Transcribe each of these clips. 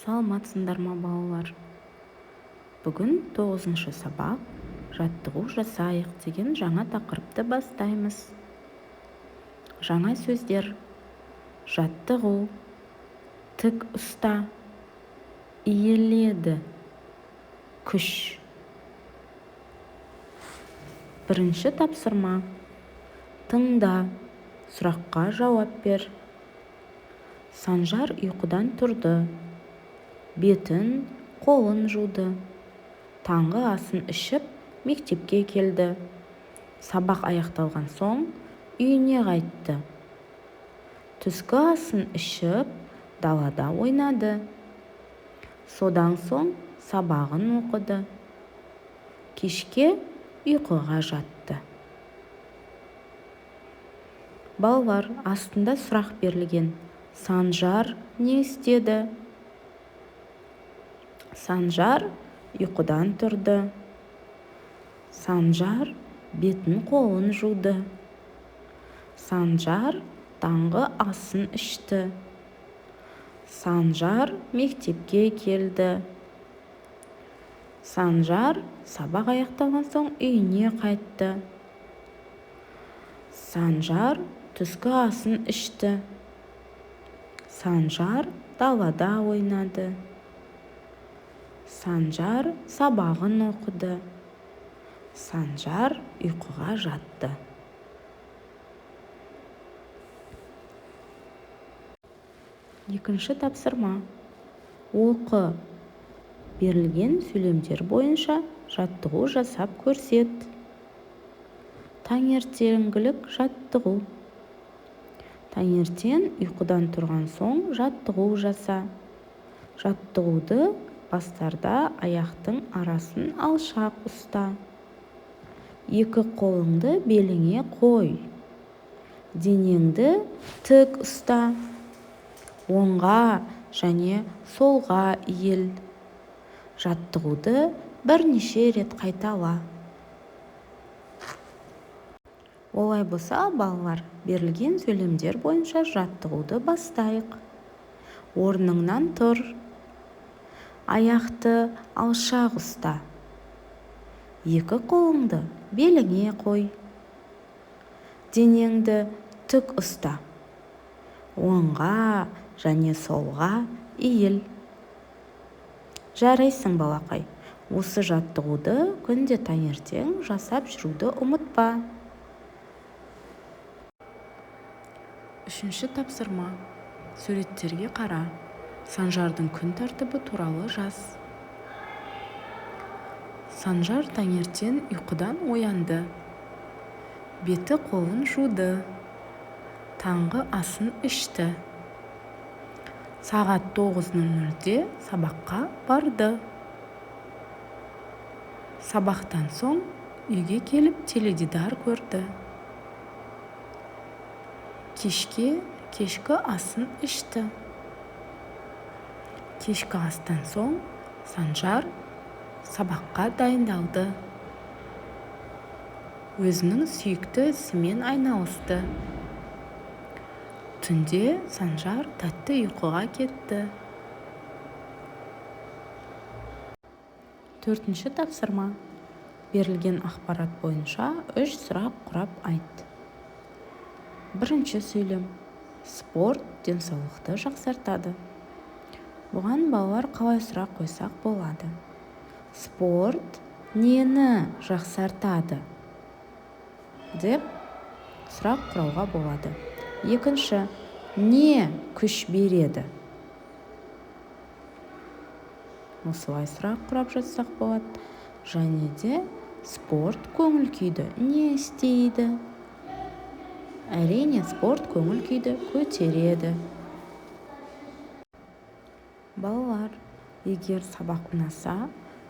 Саламатсыңдар ма балалар? Бүгін 9-шы сабақ жаттығу жасайық деген жаңа тақырыпты бастаймыз. Жаңа сөздер: жаттығу, тік ұста, иіледі, күш. Бірінші тапсырма: тыңда, сұраққа жауап бер. Санжар ұйқыдан тұрды, бетін, қолын жуды. Таңғы асын ішіп, мектепке келді. Сабақ аяқталған соң үйіне қайтты. Түскі асын ішіп, далада ойнады. Содан соң сабағын оқыды. Кешке ұйқыға жатты. Балалар, астында сұрақ берілген. Санжар не істеді? Санжар ұйқыдан тұрды. Санжар бетін қолын жуды. Санжар таңғы асын ішті. Санжар мектепке келді. Санжар сабақ аяқталған соң үйіне қайтты. Санжар түскі асын ішті. Санжар далада ойнады. Санжар сабағын оқыды. Санжар ұйқыға жатты. Екінші тапсырма: оқы. Берілген сөйлемдер бойынша жаттығу жасап көрсет. Таңертеңгілік жаттығу. Таңертең ұйқыдан тұрған соң жаттығу жаса. Жаттығуды бастарда аяқтың арасын алшақ ұста. Екі қолыңды беліңе қой. Денеңді тік ұста. Оңға және солға иіл. Жаттығуды бірнеше рет қайтала. Олай болса, балалар, берілген сөйлемдер бойынша жаттығуды бастайық. Орныңнан тұр. Аяқты алшақ ұста. Екі қолыңды беліңе қой. Денеңді тік ұста. Оңға және солға иіл. Жарайсың, балақай. Осы жаттығуды күнде таңертең жасап жүруді ұмытпа. Үшінші тапсырма: суреттерге қара. Санжардың күн тәртібі туралы жаз. Санжар таңертең ұйқыдан оянды. Беті қолын жуды. Таңғы асын ішті. Сағат 9:00-де сабаққа барды. Сабақтан соң үйге келіп теледидар көрді. Кешкі асын ішті. Кешкі астан соң Санжар сабаққа дайындалды. Өзінің сүйікті ісімен айналысты. Түнде Санжар тәтті ұйқыға кетті. Төртінші тапсырма: берілген ақпарат бойынша 3 сұрақ құрап айт. Бірінші сөйлем: спорт денсаулықты жақсартады. Бұған балалар қалай сұрақ қойсақ болады? Спорт нені жақсартады? деп сұрақ құрауға болады. Екінші: не күш береді? Осылай сұрақ құрап жатсақ болады. Және де спорт көңіл күйді не істейді? Әрине, спорт көңіл күйді көтереді. Балалар, егер сабақ ұнаса,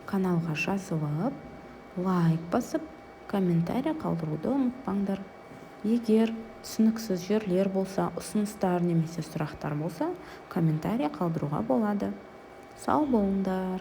каналға жазылып, лайк басып, комментарий қалдыруды ұмытпаңдар. Егер түсініксіз жерлер болса, ұсыныстар немесе сұрақтар болса, комментарий қалдыруға болады. Сау болыңдар.